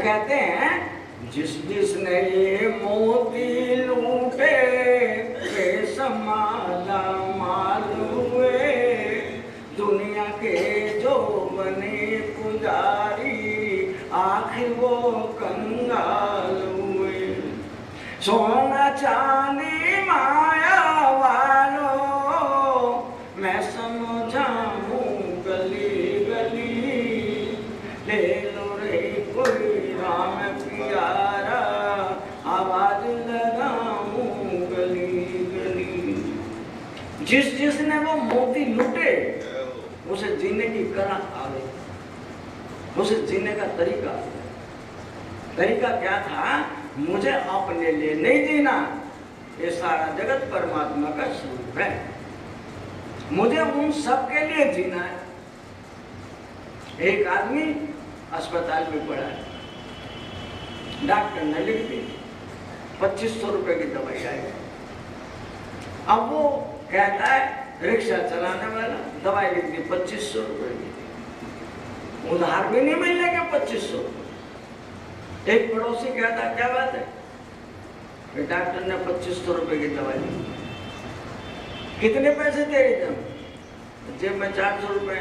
कहते हैं जिस जिसने ये मोती लूटे बेशमाला माल हुए, दुनिया के जो बने पुजारी आखिर वो कंगाल हुए। सोना चांदी माया वालों मैं समझाऊं गली गली, ले लो रे कोई राम प्यारा आवाज लगाऊं गली गली। जिस जिसने वो मोती लूटे उसे जीने की कला आ गई, उसे जीने का तरीका क्या था? मुझे अपने लिए नहीं जीना, ये सारा जगत परमात्मा का स्वरूप है, मुझे उन सब के लिए जीना है। एक आदमी अस्पताल में पड़ा है, डॉक्टर ने लिख दी 2500 रुपए की दवाई आई। अब वो कहता है रिक्शा चलाने वाला, दवाई लिख दी 2500 रुपए की, उधार भी नहीं मिलने के 2500। एक पड़ोसी कहता क्या बात है? डॉक्टर ने 2500 रुपए की दवाई ली। कितने पैसे दे रही थे? जेब में 400 रुपए,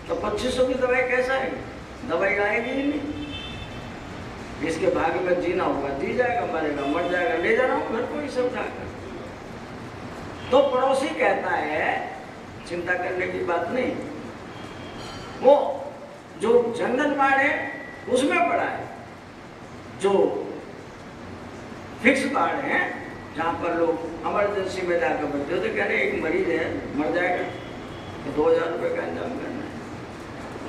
तो 2500 की दवाई कैसा है? दवाई आएगी ही नहीं। इसके भाग्य में जीना होगा जी जाएगा, मरेगा मर जाएगा, ले जा रहा हूँ घर को ही सब उठाकर। तो पड़ोसी कहता है चिंता करने की बात नहीं, वो जो जंगल बाड़ है उसमें पड़ा है, जो फिक्स बाड़ है जहाँ पर लोग इमरजेंसी में जाकर बैठते हो, तो कह रहे एक मरीज है मर जाएगा तो 2000 रुपये का इंतजाम करना है।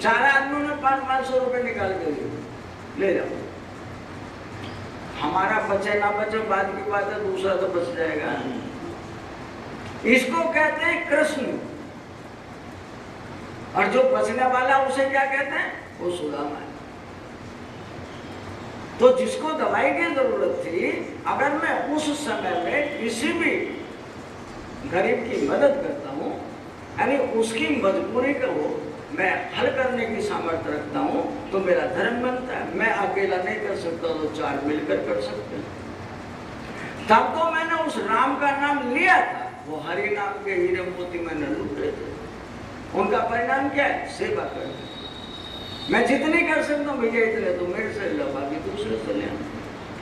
4 आदमियों ने 500-500 रुपये निकाल के ले जाओ। हमारा बचे ना बचे बाद की बात है, दूसरा तो बच जाएगा। इसको कहते हैं कृष्ण, और जो बचने वाला उसे क्या कहते हैं? वो सुदामा है। तो जिसको दवाई की जरूरत थी, अगर मैं उस समय में किसी भी गरीब की मदद करता हूँ, यानी उसकी मजबूरी को मैं हल करने की सामर्थ्य रखता हूँ, तो मेरा धर्म बनता है। मैं अकेला नहीं कर सकता, तो 4 मिलकर कर सकते हैं। तब तो मैंने उस राम का नाम लिया था, वो हरि नाम के हीरे मोती मैंने लूटे थे। उनका परिणाम क्या है? सेवा करना। मैं जितनी कर सकता हूँ भैया इतने तो मेरे से लो, बाकी दूसरे से ले।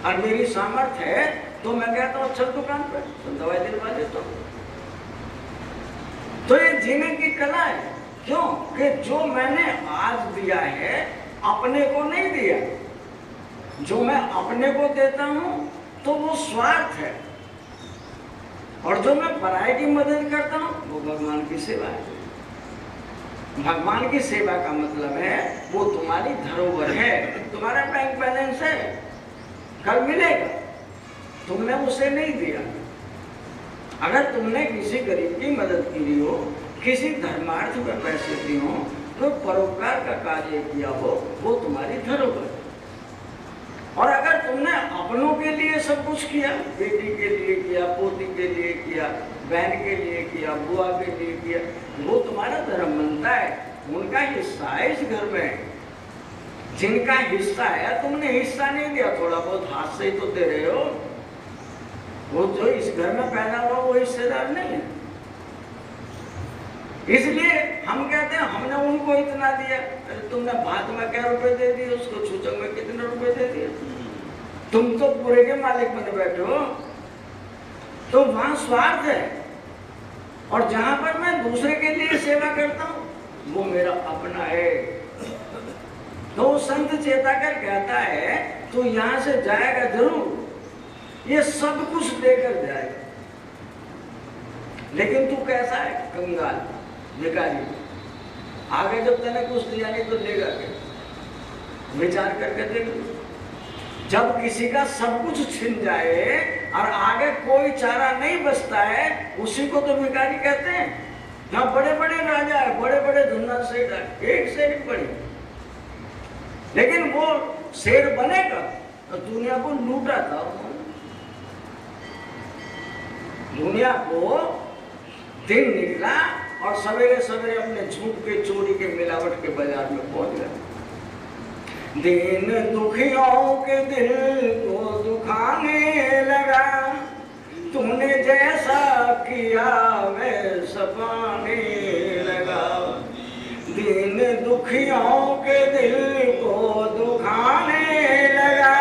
और मेरी सामर्थ्य है तो मैं कहता हूँ चल दुकान पर तो दवाई दिलवा देता हूँ। तो ये जीने की कला है। क्यों? कि जो मैंने आज दिया है अपने को नहीं दिया। जो मैं अपने को देता हूँ तो वो स्वार्थ है, और जो मैं पराये की मदद करता हूँ वो भगवान की सेवा है। भगवान की सेवा का मतलब है वो तुम्हारी धरोहर है, तुम्हारा बैंक बैलेंस है, कल मिलेगा। तुमने उसे नहीं दिया। अगर तुमने किसी गरीब की मदद की हो, किसी धर्मार्थ में पैसे दिए हो, तो परोपकार का कार्य किया हो, वो तुम्हारी धरोहर। और अगर तुमने अपनों के लिए सब कुछ किया, बेटी के लिए किया, पोती के लिए किया, बहन के लिए किया, बुआ के लिए किया, वो तुम्हारा धर्म बनता है। उनका हिस्सा है इस घर में। जिनका हिस्सा है तुमने हिस्सा नहीं दिया, थोड़ा बहुत हाथ से ही तो दे रहे हो। वो जो इस घर में पैदा हुआ वो हिस्सेदार नहीं है। इसलिए हम कहते हैं हमने उनको इतना दिया। तुमने भात में क्या रुपए दे दिए, उसको छूचक में कितने रुपए दे दिए? तुम तो पूरे के मालिक बने बैठे हो। तो वहां स्वार्थ है। और जहां पर मैं दूसरे के लिए सेवा करता हूं वो मेरा अपना है। तो संत चेताकर कहता है तो यहां से जाएगा जरूर, ये सब कुछ देकर जाएगा, लेकिन तू कैसा है? कंगाल, भिखारी। आगे जब तूने कुछ दिया नहीं तो लेगा क्या? विचार करके देख। जब किसी का सब कुछ छिन जाए और आगे कोई चारा नहीं बचता है, उसी को तो भिखारी कहते हैं। यहाँ बड़े बड़े राजा है, बड़े बड़े धुन्ना सेठ है, एक से एक बड़ी, लेकिन वो सेठ बनेगा तो दुनिया को लूटा था। दुनिया को दिन निकला और सवेरे सवेरे अपने झूठ के, चोरी के, मिलावट के बाजार में पहुंच गया। दीन दुखियों के दिल को दुखाने लगा, तूने जैसा किया वैसा पाने लगा। दीन दुखियों के दिल को दुखाने लगा,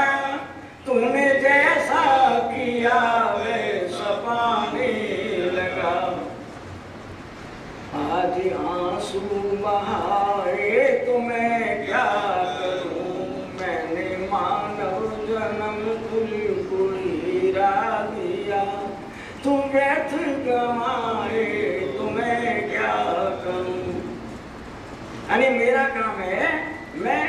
तूने जैसा किया वैसा पाने लगा। आज आंसू बहाए तो मैं क्या करूं, मैंने मानव जन्म बिल्कुल हीरा दिया, तू व्यर्थ गवाए तो मैं क्या करूं। यानी मेरा काम है, मैं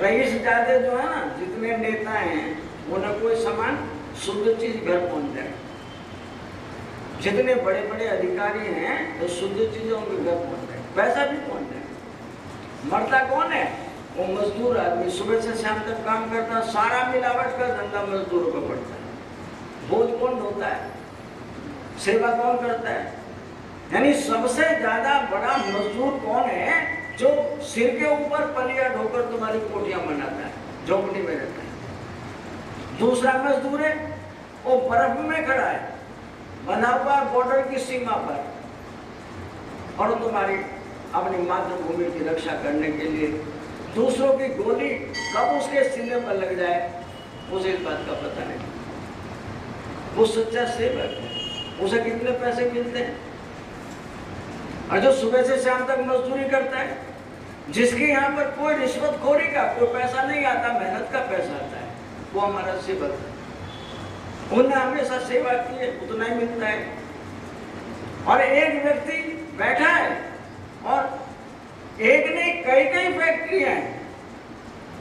रईस जाते जो है ना, जितने नेता हैं वो न कोई सामान शुद्ध चीज घर पहुंच जाए। जितने बड़े बड़े अधिकारी हैं तो शुद्ध चीजें उनके घर पहुंच जाए, पैसा भी पहुंच जाए। मरता कौन है? वो मजदूर आदमी, सुबह से शाम तक काम करता, सारा मिलावट का धंधा मजदूरों को पड़ता है। बोझ कौन ढोता है? सेवा कौन करता है? यानी सबसे ज्यादा बड़ा मजदूर कौन है? जो सिर के ऊपर पलिया ढोकर तुम्हारी कोठियां बनाता है, झोपड़ी में रहता है। दूसरा मजदूर है, वो बर्फ में खड़ा है, बना हुआ बॉर्डर की सीमा पर, और तुम्हारी अपनी मातृभूमि की रक्षा करने के लिए दूसरों की गोली कब उसके सीने पर लग जाए उसे इस बात का पता नहीं। वो सच्चा सेवक है, उसे कितने पैसे मिलते हैं। और जो सुबह से शाम तक मजदूरी करता है, जिसके यहाँ पर कोई रिश्वतखोरी का कोई पैसा नहीं आता, मेहनत का पैसा आता है, वो हमारा सेवक है। उन्होंने हमेशा सेवा की है, उतना ही मिलता है। और एक व्यक्ति बैठा है और एक नहीं कई कई फैक्ट्रियां हैं,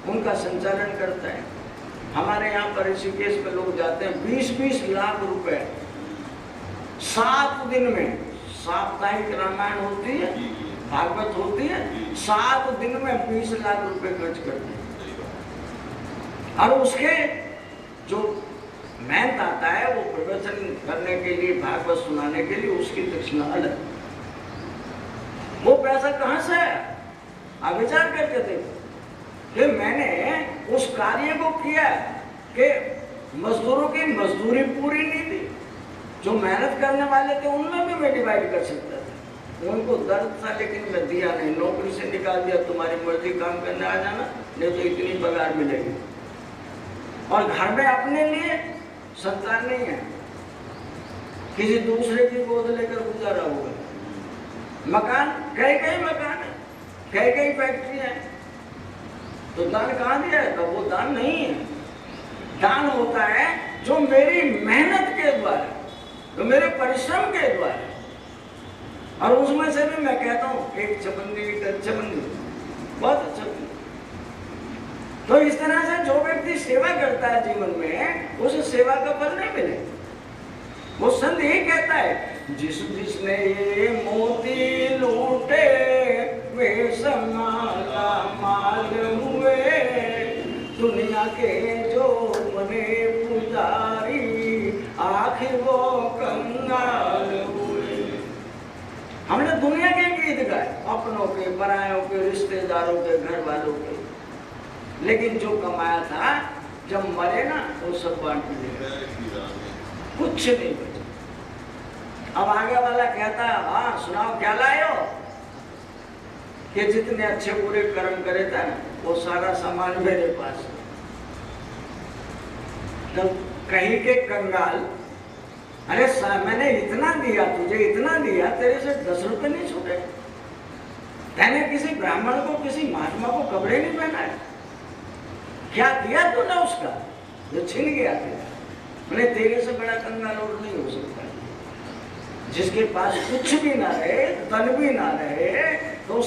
उनका संचालन करता है। हमारे यहाँ पर ऋषिकेश में लोग जाते हैं, 20-20 लाख रुपए 7 दिन में। साप्ताहिक रामायण होती है, भागवत होती है, 7 दिन में 20 लाख रुपए खर्च करते हैं। और उसके जो मेहनत आता है वो प्रवचन करने के लिए, भागवत सुनाने के लिए, उसकी दक्षिणा अलग। वो पैसा कहाँ से है? आप विचार करके देखो कि मैंने उस कार्य को किया कि मजदूरों की मजदूरी पूरी नहीं दी, जो मेहनत करने वाले थे उनमें भी मैं डिवाइड कर सकता था। उनको दर्द था लेकिन मैं दिया नहीं, नौकरी से निकाल दिया, तुम्हारी मर्जी काम करने आ जाना, नहीं तो इतनी पगार मिलेगी। और घर में अपने लिए संतान नहीं है, किसी दूसरे की गोद लेकर गुजारा होगा। मकान कई कई मकान है, कई कई फैक्ट्री है, तो दान कहाँ दिया है? तो वो दान नहीं है। दान होता है जो मेरी मेहनत के द्वारा, तो मेरे परिश्रम के द्वारा। और उसमें से भी मैं कहता हूँ एक चमंदी बहुत अच्छा। तो इस तरह से जो व्यक्ति सेवा करता है जीवन में, उसे सेवा का फल नहीं मिले। वो संत यही कहता है, जिसने ये मोती लूटे वे समाला माल हुए, दुनिया के जो बने पुजारी आखिर वो कंगाल हुए। हमने दुनिया के गीत गाए, अपनों के, परायों के, रिश्तेदारों के, घर वालों के, लेकिन जो कमाया था जब मरे ना वो सब बांट दिया, कुछ नहीं बचा। अब आगे वाला कहता है, हाँ सुनाओ क्या लाए हो? कि जितने अच्छे बुरे कर्म करे था वो सारा सामान मेरे पास। तो कहीं के कंगाल, अरे मैंने इतना दिया तुझे, इतना दिया, तेरे से 10 रुपए नहीं छूटे। मैंने किसी ब्राह्मण को, किसी महात्मा को कपड़े नहीं पहनाए, क्या दिया तूने उसका जो छिन गया तेरा? मैंने तेरे से बड़ा कंगाल और नहीं हो सकता। जिसके पास कुछ भी ना रहे, धन भी ना रहे,